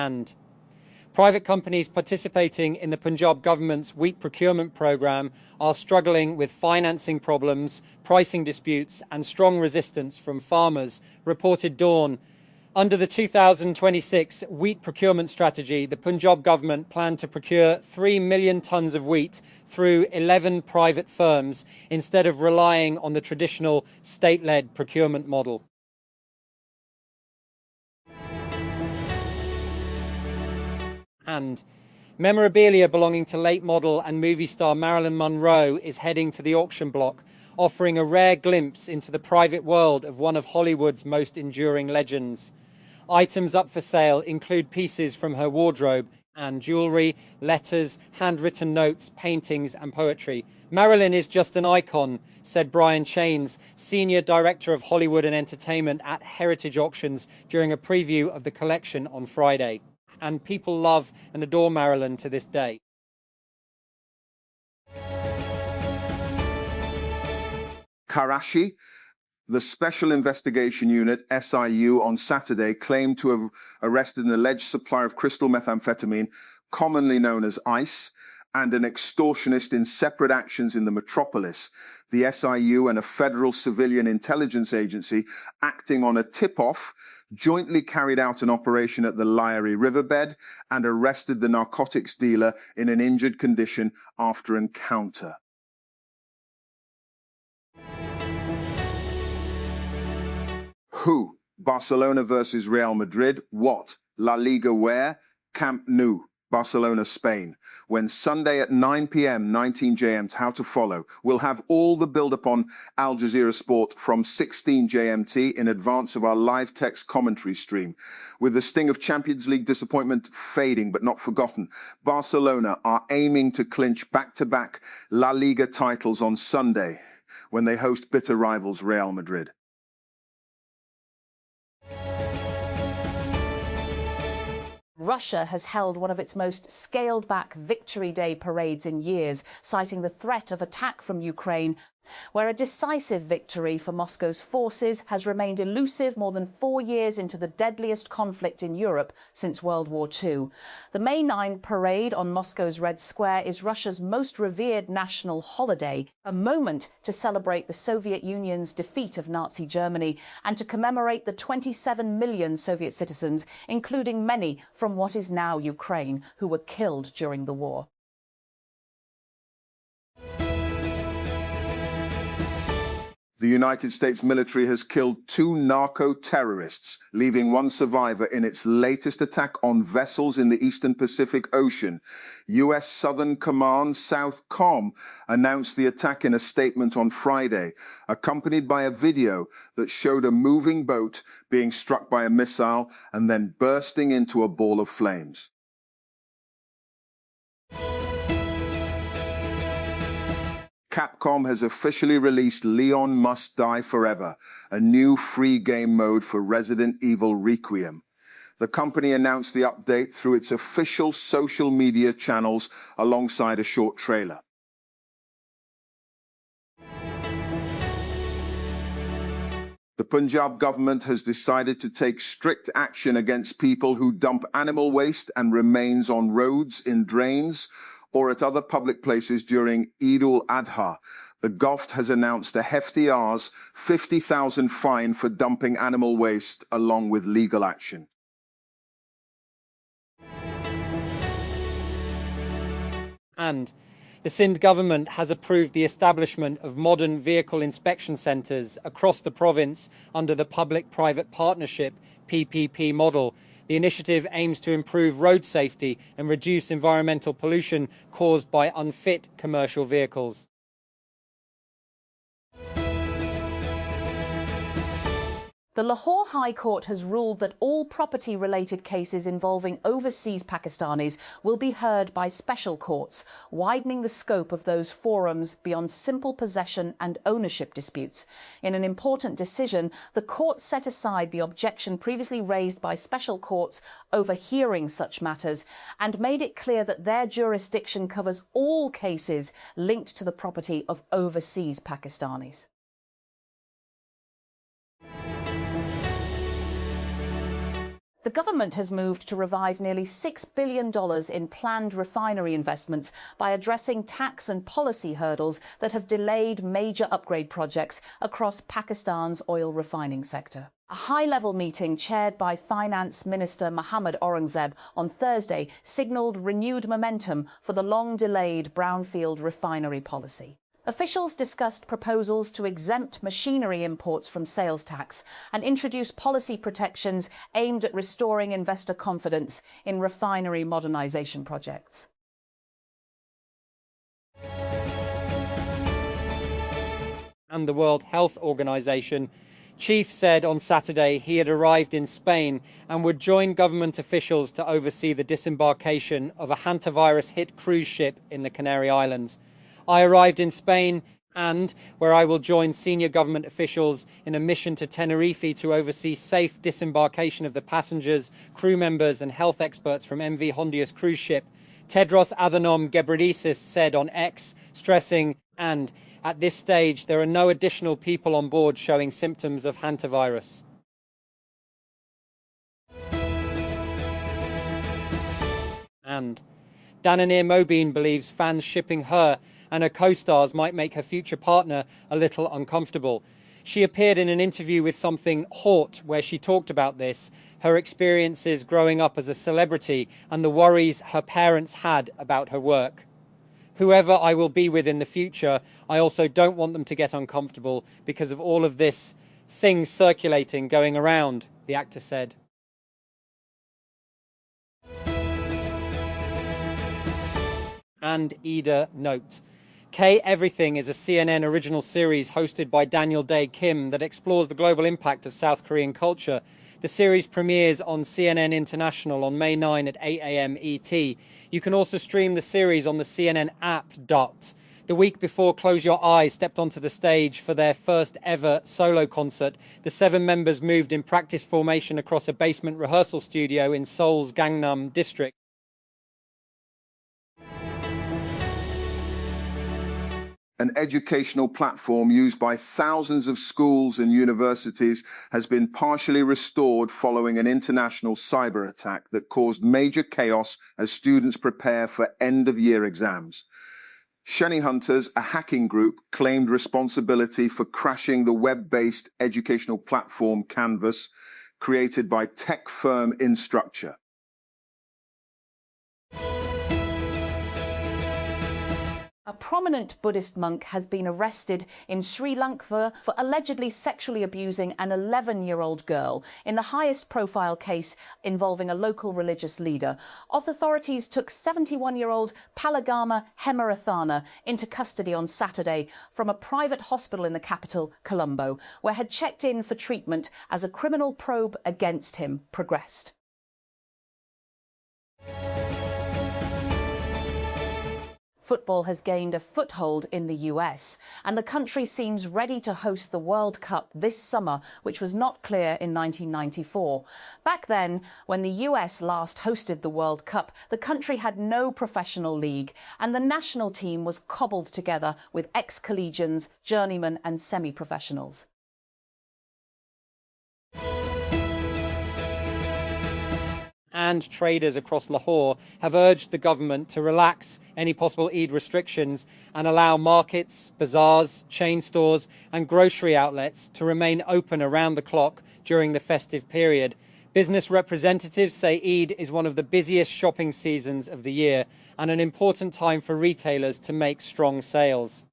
hand. Private companies participating in the Punjab government's wheat procurement programme are struggling with financing problems, pricing disputes and strong resistance from farmers, reported Dawn. Under the 2026 wheat procurement strategy, the Punjab government planned to procure 3 million tonnes of wheat through 11 private firms instead of relying on the traditional state-led procurement model. And memorabilia belonging to late model and movie star Marilyn Monroe is heading to the auction block, offering a rare glimpse into the private world of one of Hollywood's most enduring legends. Items up for sale include pieces from her wardrobe and jewellery, letters, handwritten notes, paintings and poetry. Marilyn is just an icon, said Brian Chains, Senior Director of Hollywood and Entertainment at Heritage Auctions during a preview of the collection on Friday. And people love and adore Marilyn to this day. Karachi. The Special Investigation Unit, SIU, on Saturday claimed to have arrested an alleged supplier of crystal methamphetamine, commonly known as ice, and an extortionist in separate actions in the metropolis. The SIU and a federal civilian intelligence agency acting on a tip-off jointly carried out an operation at the Lyre riverbed and arrested the narcotics dealer in an injured condition after encounter. Who? Barcelona versus Real Madrid. What? La Liga where? Camp Nou, Barcelona, Spain. When Sunday at 9 p.m, 19 GMT, how to follow. We'll have all the build-up on Al Jazeera Sport from 16 GMT in advance of our live text commentary stream. With the sting of Champions League disappointment fading but not forgotten, Barcelona are aiming to clinch back-to-back La Liga titles on Sunday when they host bitter rivals Real Madrid. Russia has held one of its most scaled-back Victory Day parades in years, citing the threat of attack from Ukraine, where a decisive victory for Moscow's forces has remained elusive more than 4 years into the deadliest conflict in Europe since World War II. The May 9 parade on Moscow's Red Square is Russia's most revered national holiday, a moment to celebrate the Soviet Union's defeat of Nazi Germany and to commemorate the 27 million Soviet citizens, including many from what is now Ukraine, who were killed during the war. The United States military has killed 2 narco-terrorists, leaving 1 survivor in its latest attack on vessels in the Eastern Pacific Ocean. U.S. Southern Command SOUTHCOM announced the attack in a statement on Friday, accompanied by a video that showed a moving boat being struck by a missile and then bursting into a ball of flames. Capcom has officially released Leon Must Die Forever, a new free game mode for Resident Evil Requiem. The company announced the update through its official social media channels alongside a short trailer. The Punjab government has decided to take strict action against people who dump animal waste and remains on roads, in drains, or at other public places during Eid al-Adha. The GOVT has announced a hefty Rs. 50,000 fine for dumping animal waste, along with legal action. And the Sindh government has approved the establishment of modern vehicle inspection centres across the province under the Public-Private Partnership PPP model. The initiative aims to improve road safety and reduce environmental pollution caused by unfit commercial vehicles. The Lahore High Court has ruled that all property-related cases involving overseas Pakistanis will be heard by special courts, widening the scope of those forums beyond simple possession and ownership disputes. In an important decision, the court set aside the objection previously raised by special courts overhearing such matters and made it clear that their jurisdiction covers all cases linked to the property of overseas Pakistanis. The government has moved to revive nearly $6 billion in planned refinery investments by addressing tax and policy hurdles that have delayed major upgrade projects across Pakistan's oil refining sector. A high-level meeting chaired by Finance Minister Mohammad Aurangzeb on Thursday signalled renewed momentum for the long-delayed brownfield refinery policy. Officials discussed proposals to exempt machinery imports from sales tax and introduce policy protections aimed at restoring investor confidence in refinery modernisation projects. And the World Health Organization chief said on Saturday he had arrived in Spain and would join government officials to oversee the disembarkation of a hantavirus-hit cruise ship in the Canary Islands. I arrived in Spain and where I will join senior government officials in a mission to Tenerife to oversee safe disembarkation of the passengers, crew members and health experts from MV Hondius cruise ship, Tedros Adhanom Ghebreyesus said on X, stressing, and at this stage there are no additional people on board showing symptoms of hantavirus. And Dananir Mobeen believes fans shipping her and her co-stars might make her future partner a little uncomfortable. She appeared in an interview with Something Hot where she talked about this, her experiences growing up as a celebrity and the worries her parents had about her work. Whoever I will be with in the future, I also don't want them to get uncomfortable because of all of this things circulating, going around, the actor said. And Ida note, K Everything is a CNN original series hosted by Daniel Dae Kim that explores the global impact of South Korean culture. The series premieres on CNN International on May 9 at 8 a.m. ET. You can also stream the series on the CNN app. The week before Close Your Eyes stepped onto the stage for their first ever solo concert, the 7 members moved in practice formation across a basement rehearsal studio in Seoul's Gangnam district. An educational platform used by thousands of schools and universities has been partially restored following an international cyber attack that caused major chaos as students prepare for end-of-year exams. Shiny Hunters, a hacking group, claimed responsibility for crashing the web-based educational platform Canvas, created by tech firm Instructure. A prominent Buddhist monk has been arrested in Sri Lanka for allegedly sexually abusing an 11-year-old girl in the highest profile case involving a local religious leader. Authorities took 71-year-old Palagama Hemarathana into custody on Saturday from a private hospital in the capital, Colombo, where had checked in for treatment as a criminal probe against him progressed. Football has gained a foothold in the US, and the country seems ready to host the World Cup this summer, which was not clear in 1994. Back then, when the US last hosted the World Cup, the country had no professional league, and the national team was cobbled together with ex-collegians, journeymen and semi-professionals. And traders across Lahore have urged the government to relax any possible Eid restrictions and allow markets, bazaars, chain stores and grocery outlets to remain open around the clock during the festive period. Business representatives say Eid is one of the busiest shopping seasons of the year and an important time for retailers to make strong sales.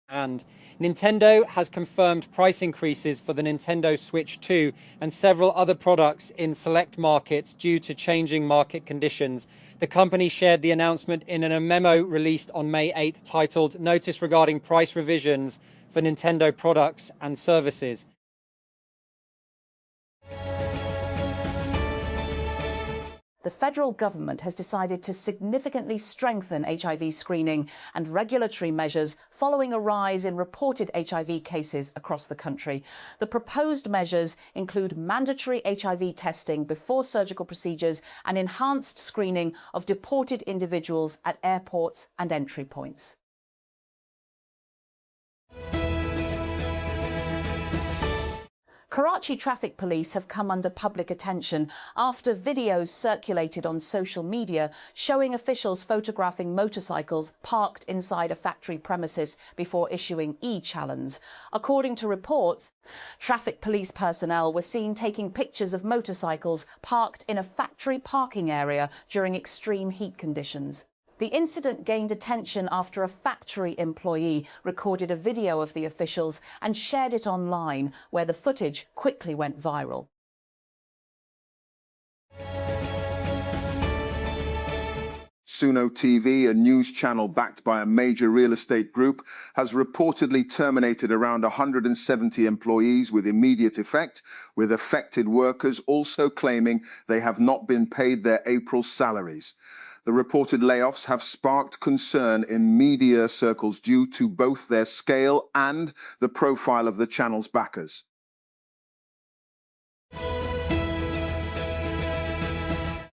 And Nintendo has confirmed price increases for the Nintendo Switch 2 and several other products in select markets due to changing market conditions. The company shared the announcement in a memo released on May 8 titled Notice Regarding Price Revisions for Nintendo Products and Services. The federal government has decided to significantly strengthen HIV screening and regulatory measures following a rise in reported HIV cases across the country. The proposed measures include mandatory HIV testing before surgical procedures and enhanced screening of deported individuals at airports and entry points. Karachi traffic police have come under public attention after videos circulated on social media showing officials photographing motorcycles parked inside a factory premises before issuing e-chalons. According to reports, traffic police personnel were seen taking pictures of motorcycles parked in a factory parking area during extreme heat conditions. The incident gained attention after a factory employee recorded a video of the officials and shared it online, where the footage quickly went viral. Suno TV, a news channel backed by a major real estate group, has reportedly terminated around 170 employees with immediate effect, with affected workers also claiming they have not been paid their April salaries. The reported layoffs have sparked concern in media circles due to both their scale and the profile of the channel's backers.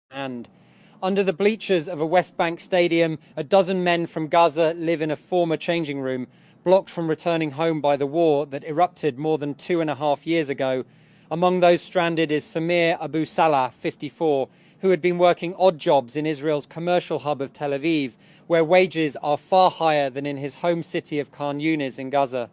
And under the bleachers of a West Bank stadium, a dozen men from Gaza live in a former changing room, blocked from returning home by the war that erupted more than 2.5 years ago. Among those stranded is Samir Abu Salah, 54, who had been working odd jobs in Israel's commercial hub of Tel Aviv, where wages are far higher than in his home city of Khan Yunis in Gaza.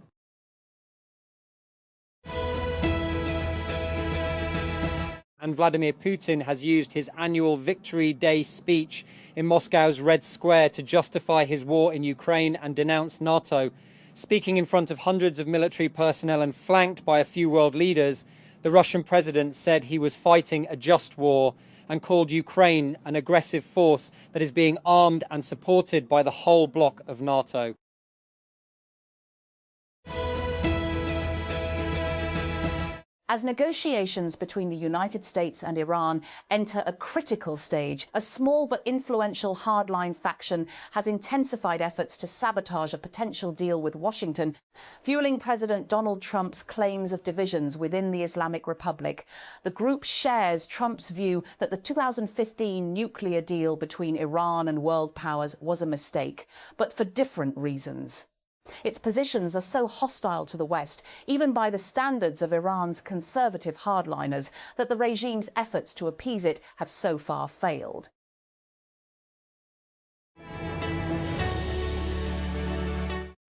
And Vladimir Putin has used his annual Victory Day speech in Moscow's Red Square to justify his war in Ukraine and denounce NATO. Speaking in front of hundreds of military personnel and flanked by a few world leaders, the Russian president said he was fighting a just war and called Ukraine an aggressive force that is being armed and supported by the whole bloc of NATO. As negotiations between the United States and Iran enter a critical stage, a small but influential hardline faction has intensified efforts to sabotage a potential deal with Washington, fueling President Donald Trump's claims of divisions within the Islamic Republic. The group shares Trump's view that the 2015 nuclear deal between Iran and world powers was a mistake, but for different reasons. Its positions are so hostile to the West, even by the standards of Iran's conservative hardliners, that the regime's efforts to appease it have so far failed.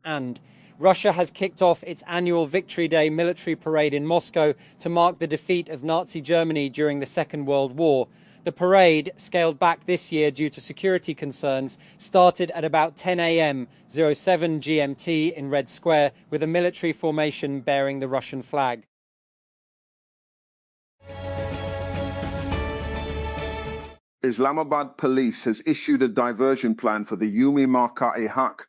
And Russia has kicked off its annual Victory Day military parade in Moscow to mark the defeat of Nazi Germany during the Second World War. The parade, scaled back this year due to security concerns, started at about 10 a.m. 07 GMT in Red Square with a military formation bearing the Russian flag. Islamabad police has issued a diversion plan for the Yumi Marka-e-Haq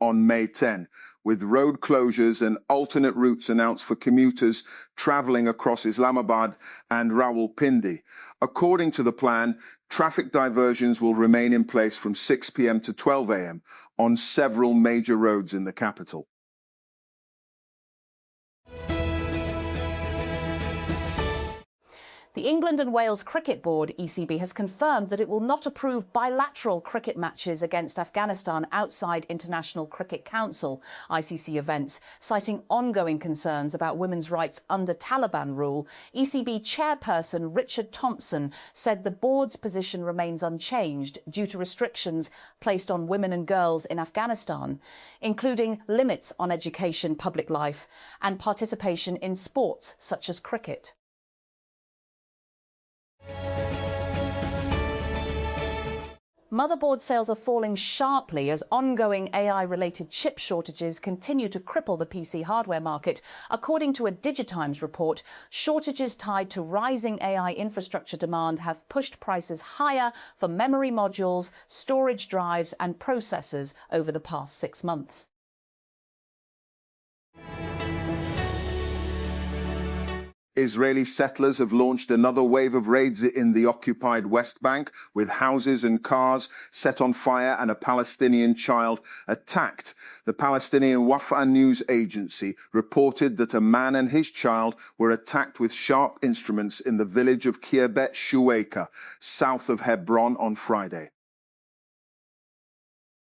on May 10, with road closures and alternate routes announced for commuters traveling across Islamabad and Rawalpindi. According to the plan, traffic diversions will remain in place from 6 p.m. to 12 a.m. on several major roads in the capital. The England and Wales Cricket Board, ECB, has confirmed that it will not approve bilateral cricket matches against Afghanistan outside International Cricket Council, ICC events, citing ongoing concerns about women's rights under Taliban rule. ECB chairperson Richard Thompson said the board's position remains unchanged due to restrictions placed on women and girls in Afghanistan, including limits on education, public life and participation in sports such as cricket. Motherboard sales are falling sharply as ongoing AI-related chip shortages continue to cripple the PC hardware market. According to a Digitimes report, shortages tied to rising AI infrastructure demand have pushed prices higher for memory modules, storage drives and processors over the past 6 months. Israeli settlers have launched another wave of raids in the occupied West Bank, with houses and cars set on fire and a Palestinian child attacked. The Palestinian Wafa news agency reported that a man and his child were attacked with sharp instruments in the village of Kirbet Shueika, south of Hebron, on Friday.